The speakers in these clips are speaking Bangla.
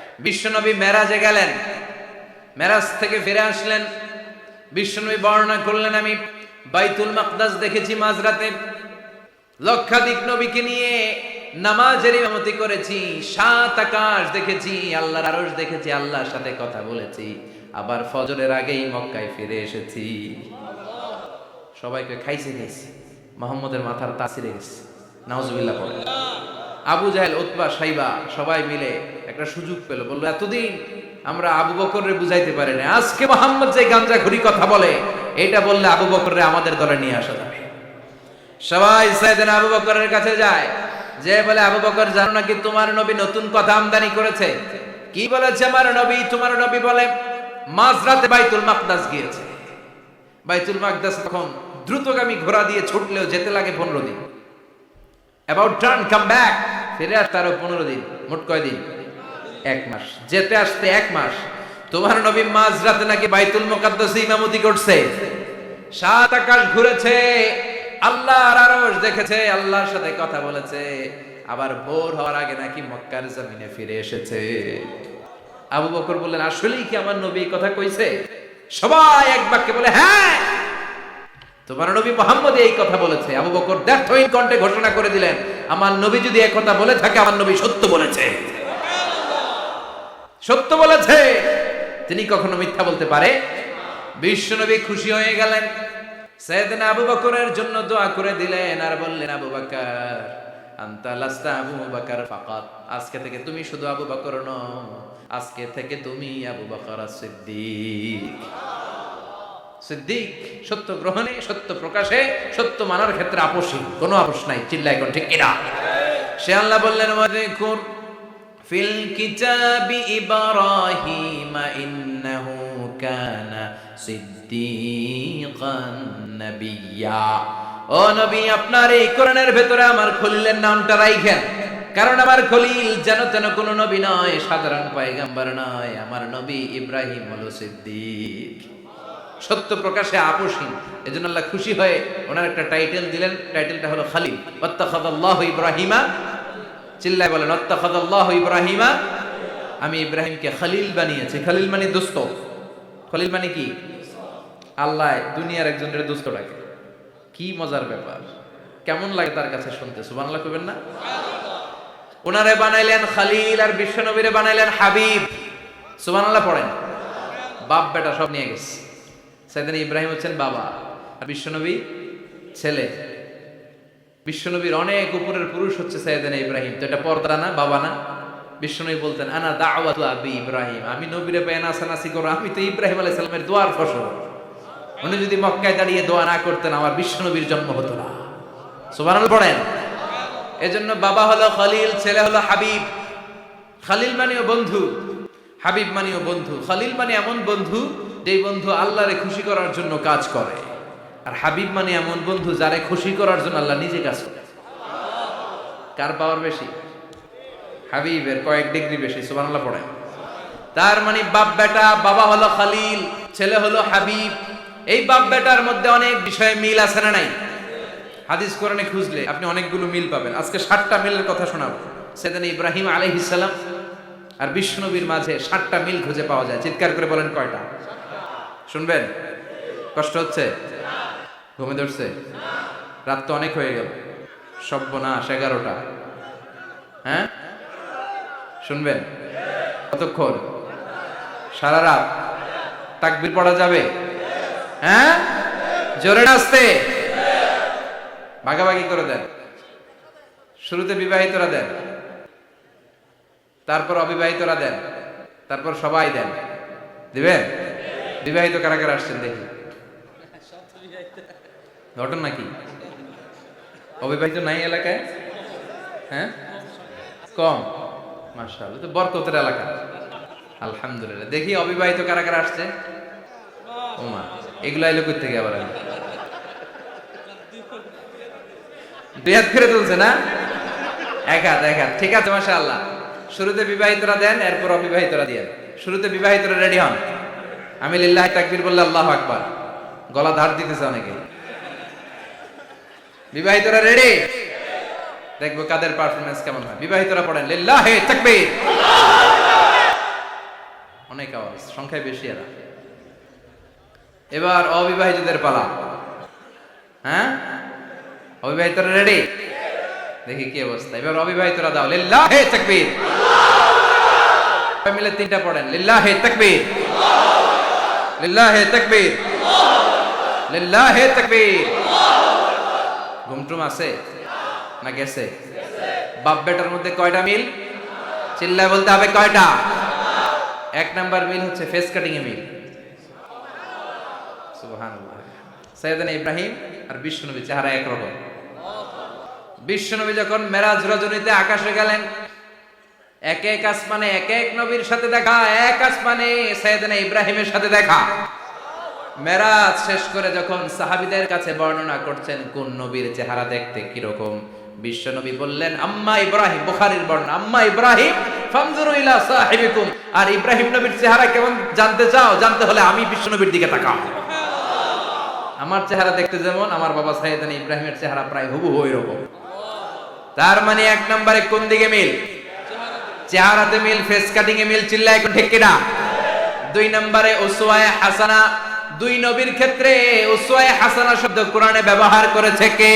বিশ্বনবী মেরাজে গেলেন, মেরাজ থেকে ফিরে আসলেন। বিশ্বনবী বর্ণনা করলেন, আমি বাইতুল মাকদাস দেখেছি মাঝরাতে, লক্ষাধিক নবীকে নিয়ে নামাজের ইমামতি করেছি, 7 আকাশ দেখেছি, আল্লাহর আরশ দেখেছি, আল্লাহর সাথে কথা বলেছি, আবার ফজরের আগেই মক্কায় ফিরে এসেছি। সবাইকে খাইছে মুহাম্মদের মাথার তাসিরে গেছে, নাউজুবিল্লাহ পড়ে। আবু জাহেল, উতবা, সাইবা সবাই মিলে একটা সুযোগ পেল, বললো এতদিন আমরা আবু বকররে বুঝাইতে পারি না, আজকে মুহাম্মদ যে গাঁজাখুরি কথা বলে এটা বললে আবু বকররে আমাদের দলে নিয়ে আসা যাবে। সবাই সাইয়েদনা আবু বকরের কাছে যায়, যে বলে আবু বকর জানো নাকি তোমার নবী নতুন কথা আমদানি করেছে? কি বলেছে আমার নবী? তোমার নবী বলে মাঝরাতে বাইতুল মাকদাস গিয়েছে। বাইতুল মাকদাস তখন দ্রুতগামী ঘোড়া দিয়ে ছুটলেও যেতে লাগে 15 দিন। অ্যাবাউট টার্ন কাম ব্যাক, ফিরে আসতে আরো 15 দিন, মোট কয় দিন? 1 মাস। যেতে আসতে 1 মাস। তোমার নবী মাঝরাতে নাকি বাইতুল মুকাদ্দাসে ইমামতি করছে, 7 আকাশ ঘুরেছে, আল্লাহর আরশ দেখেছে, আল্লাহর সাথে কথা বলেছে, আবার ভোর হওয়ার আগে নাকি মক্কার জমিনে ফিরে এসেছে। আবু বকর বললেন, আসলেই কি আমার নবী এই কথা কইছে? সবাই এক বাক্যে বলে, হ্যাঁ তোমার নবী মুহাম্মদ এই কথা বলেছে। আবু বকর দ্ব্যর্থহীন কণ্ঠে ঘোষণা করে দিলেন, আমার নবী যদি এই কথা বলে থাকে, আমার নবী সত্য বলেছে, সত্য বলেছে, তিনি কখনো মিথ্যা বলতে পারে? বিশ্ব নবী খুশি হয়ে গেলেন, সাইয়েদনা আবু বকরের জন্য দোয়া করে দিলেন, আর বললেন, আবু বকর আনতা লাস্তা আবু বকর ফাকাত, আজকে থেকে তুমি শুধু আবু বকর নও, আজকে থেকে তুমি আবু বকর সিদ্দিক। সিদ্দিক, সত্য গ্রহণে, সত্য প্রকাশে, সত্য মানার ক্ষেত্রে আপোষী, কোনো আপোষ নাই। চিল্লায় কোন ঠিক কিনা? সে আল্লাহ বললেন, ওয়াযকুর ফিল কিতাবি ইব্রাহিম ইন্নাহু কানা সিদ্দিকান নাবিয়্যা। ও নবী, আপনার এই কোরআনের ভেতরে আমার খলিলের নামটা রাখেন, কারণ আমার খলিল যেন তেন কোনো নবী নয়, সাধারণ পয়গম্বর নয়, আমার নবী ইব্রাহিম হলো সিদ্দিক, সত্য প্রকাশে আপোষহীন। এজন্য আল্লাহ খুশি হয়ে ওনার একটা টাইটেল দিলেন, টাইটেলটা হলো খলিল। ওয়াত্তাখাযাল্লাহু ইব্রাহিমা, চিল্লায় বলেন, ওয়াত্তাখাযাল্লাহু ইব্রাহিমা, আমি ইব্রাহিমকে খলিল বানিয়েছি। খলিল মানে দোস্ত। খলিল মানে কি? আল্লাহ দুনিয়ার একজনের দোস্ত ডাকে। কি মজার ব্যাপার, কেমন লাগে তার কাছে শুনতে? সুবহানাল্লাহ কইবেন না? ওনারে বানাইলেন খলিল, আর বিশ্ব নবীরে বানাইলেন হাবিব। সুবহানাল্লাহ পড়েন। বাপ বেটা সব নিয়ে গেছে। সাইয়েদনা ইব্রাহিম হচ্ছেন বাবা, আর বিশ্বনবী ছেলে। বিশ্বনবীর অনেক উপরের পুরুষ হচ্ছে সাইয়েদনা ইব্রাহিম। তো এটা পর্দা না, বাবা না? বিশ্বনবী বলতেন, আনা দাওয়াতু আবি ইব্রাহিম, আমি নবীরে পেয়ে নাচানাচি করো, আমি তো ইব্রাহিম আলাইহিস সালামের দোয়ার ফসল। উনি যদি মক্কায় দাঁড়িয়ে দোয়া না করতেন, আমার বিশ্বনবীর জন্ম হতো না। সুবহানাল্লাহ পড়েন। এজন্য বাবা হলো খলিল, ছেলে হলো হাবিব। খলিল মানেও বন্ধু, হাবিব মানেও বন্ধু। খলিল মানে এমন বন্ধু যেই বন্ধু আল্লাহরে খুশি করার জন্য কাজ করে, আর হাবিব মানে এমন বন্ধু যারে খুশি করার জন্য আল্লাহ নিজে কাজ করে। কার পাওয়ার বেশি? হাবিবের কয়েক ডিগ্রি বেশি। সুবহানাল্লাহ পড়েন। তার মানে বাপ বেটা, বাবা হলো খলিল, ছেলে হলো হাবিব। এই বাপ বেটার মধ্যে অনেক বিষয়ে মিল আছে না নাই? হাদিস কোরআনে খুঁজলে আপনি অনেকগুলো মিল পাবেন। আজকে 7টা মিলের কথা শোনাবো। সাইয়েদনা ইব্রাহিম আলাইহিস সালাম আর বিশ্বনবীর মাঝে 7টা মিল খুঁজে পাওয়া যায়। চিৎকার করে বলেন, কয়টা? শুনবেন? কষ্ট হচ্ছে? ঘুমে ধরছে? রাত তো অনেক হয়ে গেল, সর্বনাশ, 11টা। হ্যাঁ, শুনবেন? কতক্ষণ? সারা রাত? তাকবীর পড়া যাবে? হ্যাঁ, জোরে নাচতে? ভাগাভাগি করে দেন। শুরুতে বিবাহিতরা দেন, তারপর অবিবাহিতরা দেন, তারপর সবাই দেন। দিবেন? বিবাহিত কারা কারা আসছেন দেখি? ঘটন নাকি? অবিবাহিত নাই এলাকায়? হ্যাঁ, কম। মাশাআল্লাহ, তো বরকতের এলাকা। আলহামদুলিল্লাহ। দেখি অবিবাহিত কারা কারা আসছে? ওমা, এগুলো আইলো কই থেকে আবার? দুই হাত ফিরে তুলছে না? এক হাত, এক হাত। ঠিক আছে, মাশাআল্লাহ। শুরুতে বিবাহিতরা দেন, এরপর অবিবাহিতরা দিয়ে। শুরুতে বিবাহিতরা রেডি হন। আমি লিল্লাহি তাকবীর বললে আল্লাহু আকবার। গলা ধার দিতেছে অনেকে। বিবাহিতরা রেডি? দেখবো কাদের পারফরম্যান্স কেমন হয়। বিবাহিতরা পড়েন, লিল্লাহি তাকবীর। অনেক আওয়াজ, সংখ্যায় বেশি এরা। এবার অবিবাহিতদের পালা। হ্যাঁ, অবিবাহিতরা রেডি? দেখি কি অবস্থা। এবার অবিবাহিতরা দাও লিল্লাহে তাকবীর। মিলে তিনটা পড়েন, লিল্লাহে তাকবীর, লিল্লাহে তাকবীর, লিল্লাহে তাকবীর। ঘুমটুম আছে না গেছে? বাপ বেটার মধ্যে কয়টা মিল? চিল্লায় বলতে হবে কয়টা? এক নাম্বার মিল হচ্ছে ফেস কাটিং এ মিল। সুবহানাল্লাহ। সাইয়েদনা ইব্রাহিম আর বিশ্বনবী চেহারা একরকম। বিশ্বনবী যখন মেরাজ রজনীতে আকাশে গেলেন, এক এক আসমানে এক এক নবীর সাথে দেখা, এক আসমানে সাইয়েদনা ইব্রাহিমের সাথে দেখা। মেরাজ শেষ করে যখন সাহাবীদের কাছে বর্ণনা করছেন কোন নবীর চেহারা দেখতে কিরকম, বিশ্বনবী বললেন আম্মা ইব্রাহিম, বুখারীর বর্ণনা, আম্মা ইব্রাহিম ফানজুরু ইলা সাহিবিকুম। আর ইব্রাহিম নবীর চেহারা কেমন জানতে চাও? জানতে হলে আমি বিশ্বনবীর দিকে তাকাও। আমার চেহারা দেখতে যেমন, আমার বাবা সাইয়েদনা ইব্রাহিমের চেহারা প্রায় হুবহু ওইরকম। তার মানে এক নম্বরে কোন দিকে মিল? চেহারাতে মিল, ফেস কাটিং এ মিল। চিল্লায় এখন ঠিক কিনা? দুই নম্বরে উসওয়ায়ে হাসানা। দুই নবীর ক্ষেত্রে উসওয়ায়ে হাসানা শব্দ কোরআনে ব্যবহার করেছে কে?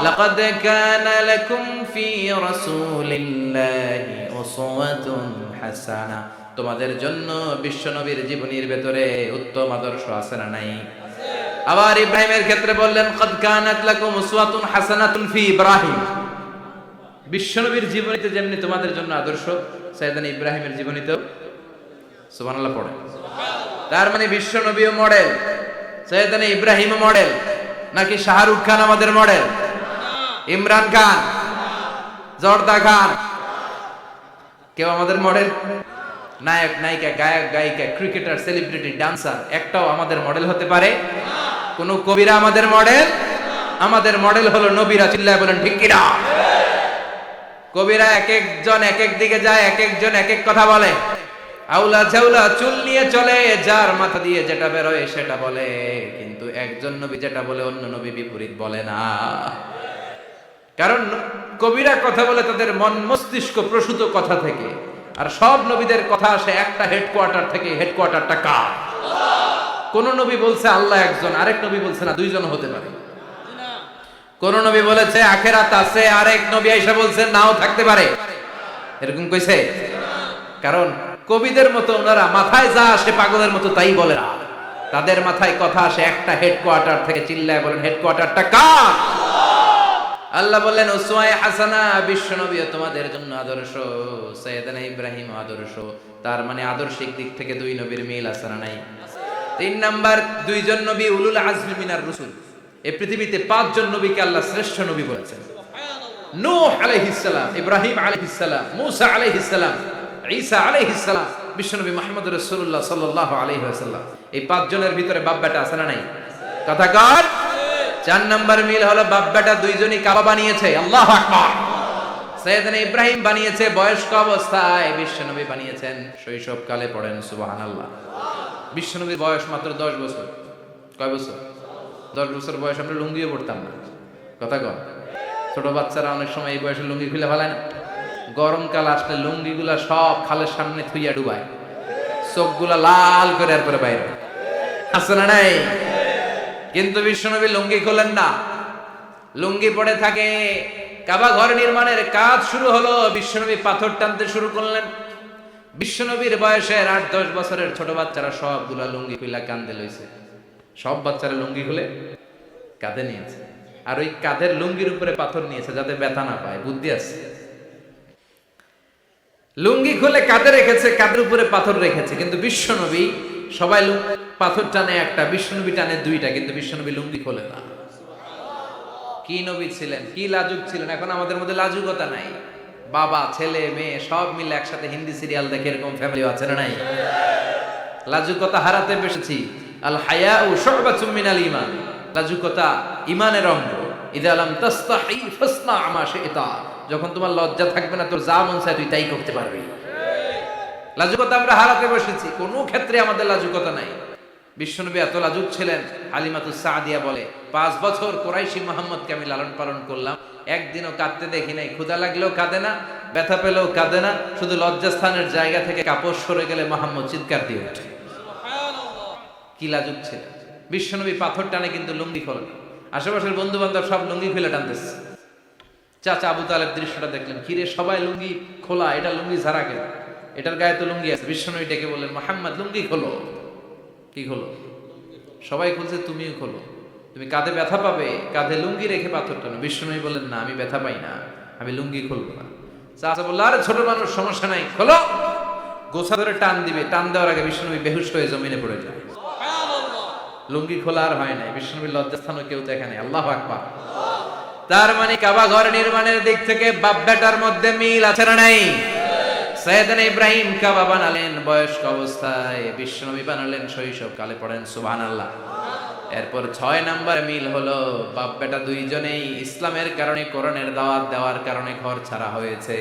লাকাদ কানা লাকুম ফি রাসূলিল্লাহি উসওয়াতুন হাসানা। তোমাদের জন্য বিশ্বনবীর জীবনীর ভেতরে উত্তম আদর্শ আছে না নাই? আবার ইব্রাহিমের ক্ষেত্রে বললেন কদ কানাত লাকুম উসওয়াতুন হাসানাতুন ফি ইব্রাহিম। বিশ্বনবীর জীবনীতে যেমনি তোমাদের জন্য আদর্শ, সাইয়েদনা ইব্রাহিমের জীবনীতেও সুবহানাল্লাহ পড়ে। তার মানে বিশ্বনবীও মডেল, সাইয়েদনা ইব্রাহিমও মডেল। নাকি শাহরুখ খান আমাদের মডেল? ইমরান খান, জর্দা খান, কেউ আমাদের মডেল? নায়ক নায়িকা, গায়ক গায়িকা, ক্রিকেটার, সেলিব্রিটি, ডান্সার একটাও আমাদের মডেল হতে পারে? কোন কবিরা আমাদের মডেল? আমাদের মডেল হলো নবীরা। চিল্লায় বলেন ঠিক কিনা? কবিরা এক একজন এক এক দিকে যায়, এক একজন এক এক কথা বলে। আউলা ঝাউলা চুল নিয়ে চলে, যার মাথা দিয়ে যেটা বেরোয় সেটা বলে। কিন্তু একজন নবী যেটা বলে অন্য নবী বিপরীত বলে না। কারণ কবিরা কথা বলে তাদের মন মস্তিষ্ক প্রসূত কথা থেকে, আর সব নবীদের কথা আসে একটা হেডকোয়ার্টার থেকে। হেডকোয়ার্টারটা কার? কোন নবী বলছে আল্লাহ একজন, আরেক নবী বলছে না দুইজন হতে পারে। কোন নবী বলেছে আখিরাত আছে, আরেক নবী এসে বলছে নাও থাকতে পারে। এরকম কইছে? কারণ কবিদের মতো ওনারা মাথায় যা আসে পাগলের মতো তাই বলে না। তাদের মাথায় কথা আসে একটা হেডকোয়ার্টার থেকে। চিল্লায় বলেন হেডকোয়ার্টারটা কার? আল্লাহ বললেন উসওয়ায়ে হাসানা, বিশ্বনবী তোমাদের জন্য আদর্শ, সাইয়েদনা ইব্রাহিম আদর্শ। তার মানে আদর্শিক দিক থেকে দুই নবীর মিল আছে না নাই? তিন নাম্বার, দুইজন নবী উলুল আজমি মিনার রাসূল। এই পৃথিবীতে পাঁচজন নবীকে আল্লাহ শ্রেষ্ঠ নবী বলেছেন। নূহ আলাইহিস সালাম, ইব্রাহিম আলাইহিস সালাম, মূসা আলাইহিস সালাম, ঈসা আলাইহিস সালাম, বিশ্বনবী মুহাম্মদ রাসূলুল্লাহ সাল্লাল্লাহু আলাইহি ওয়াসাল্লাম। এই পাঁচজনের ভিতরে বাপ বেটা আছে না নাই? কথা কর। চার নাম্বার মিল হলো বাপ বেটা দুইজনই কাবা বানিয়েছে। আল্লাহু আকবার। সাইয়েদনা ইব্রাহিম বানিয়েছে বয়স্ক অবস্থায়, বিশ্বনবী বানিয়েছেন শৈশবকালে। পড়েন সুবহানাল্লাহ। বিশ্বনবীর বয়স মাত্র 10 বছর। কয় বছর? 10 বছর বয়স আমরা লুঙ্গিও পড়তাম না। কথা কর। ছোট বাচ্চারা অনেক সময় এই বয়সে লুঙ্গি খুলে ফেলায় না? গরমকাল আসলে লুঙ্গিগুলা সব খালের সামনে থুইয়া ডুবায়, চোখগুলা লাল করে আর করে বাইরে আছে না নাই? কিন্তু বিশ্বনবী লুঙ্গি খোলেন না, লুঙ্গি পড়ে থাকে। কাবা ঘর নির্মাণের কাজ শুরু হলো, বিশ্বনবী পাথর টানতে শুরু করলেন। বিশ্বনবীর বয়সের 8-10 বছরের ছোট বাচ্চারা সবগুলা লুঙ্গি খুলে কাঁধে লইছে। সব বাচ্চারা লুঙ্গি খুলে কাঁধে নিয়েছে, আর ওই কাঁধের লুঙ্গির উপরে পাথর নিয়েছে যাতে ব্যথা না পায়। বুদ্ধি আছে। লুঙ্গি খুলে কাঁধে রেখেছে, কাঁধের উপরে পাথর রেখেছে। কিন্তু বিশ্বনবী, সবাই পাথর টানে একটা, বিশ্বনবী টানে দুইটা, কিন্তু বিশ্বনবী লুঙ্গি খোলে না। কি নবী ছিলেন, কি লাজুক ছিলেন। এখন আমাদের মধ্যে লাজুকতা নাই। বাবা ছেলে মেয়ে সব মিলে একসাথে হিন্দি সিরিয়াল দেখে, এরকম ফ্যামিলি আছে না নাই? লাজুকতা হারাতে বসেছি। আল হায়াউ শুবাতুম মিনাল ঈমান। লাজুকতা ঈমানের অঙ্গ। ইযা লাম তাস্তাহি ফাসনা মা শি'তা। যখন তোমার লজ্জা থাকবে না, তোর যা মন চায় তুই তাই করতে পারবি। লাজুকতা আমরা হারাতে বসেছি, কোনো ক্ষেত্রে আমাদের লাজুকতা নাই। বিশ্বনবী এত লাজুক ছিলেন, হালিমাতুস সাদিয়া বলে 5 বছর কুরাইশি মুহাম্মদকে আমি লালন পালন করলাম, একদিনও কাঁদতে দেখি নাই। ক্ষুধা লাগলেও কাঁদে না, ব্যথা পেলেও কাঁদে না, শুধু লজ্জাস্থানের জায়গা থেকে কাপড় সরে গেলে মোহাম্মদ চিৎকার দিয়ে ওঠে। কি লাজুক ছিল। বিশ্বনবী পাথর টানে কিন্তু লুঙ্গি খোলে। আশেপাশের বন্ধু বান্ধব সব লুঙ্গি খুলে টানতেছে। চাচা আবু তালেব দৃশ্যটা দেখলেন, কিরে সবাই লুঙ্গি খোলা, এটা লুঙ্গি ছাড়া কেন? এটার গায়ে তো লুঙ্গি আছে। বিশ্বনবী ডেকে বললেন, মোহাম্মদ লুঙ্গি খোলো। কি খোলো? সবাই খুলছে, তুমিও খোলো। তুমি কাঁধে ব্যথা পাবে, কাঁধে লুঙ্গি রেখে পাথর টানো। বিশ্বনবী বললেন, না আমি ব্যথা পাই না, আমি লুঙ্গি খুলবো না। চাচা বললো, আরে ছোট মানুষ, সমস্যা নাই, খোলো। গোছা ধরে টান দিবে, টান দেওয়ার আগে বিশ্বনবী বেহুশ হয়ে জমিনে পড়ে যায়। লুঙ্গি খোলা আর হয় নাই। বিশ্বনবীর লজ্জাস্থানও কেউ দেখে নাই। আল্লাহু আকবার। তার মানে কাবা ঘর নির্মাণের দিক থেকে বাপ বেটার মধ্যে মিল আছে না নাই? সাইয়েদনা ইব্রাহিম কাবা বানালেন বয়স্ক অবস্থায়, বিশ্বনবী বানালেন শৈশবকালে। পড়েন সুবহানাল্লাহ। এরপর 6 নাম্বার মিল হলো বাপ বেটা দুইজনেই ইসলামের কারণে, কোরআনের দাওয়াত দেওয়ার কারণে ঘর ছাড়া হয়েছে।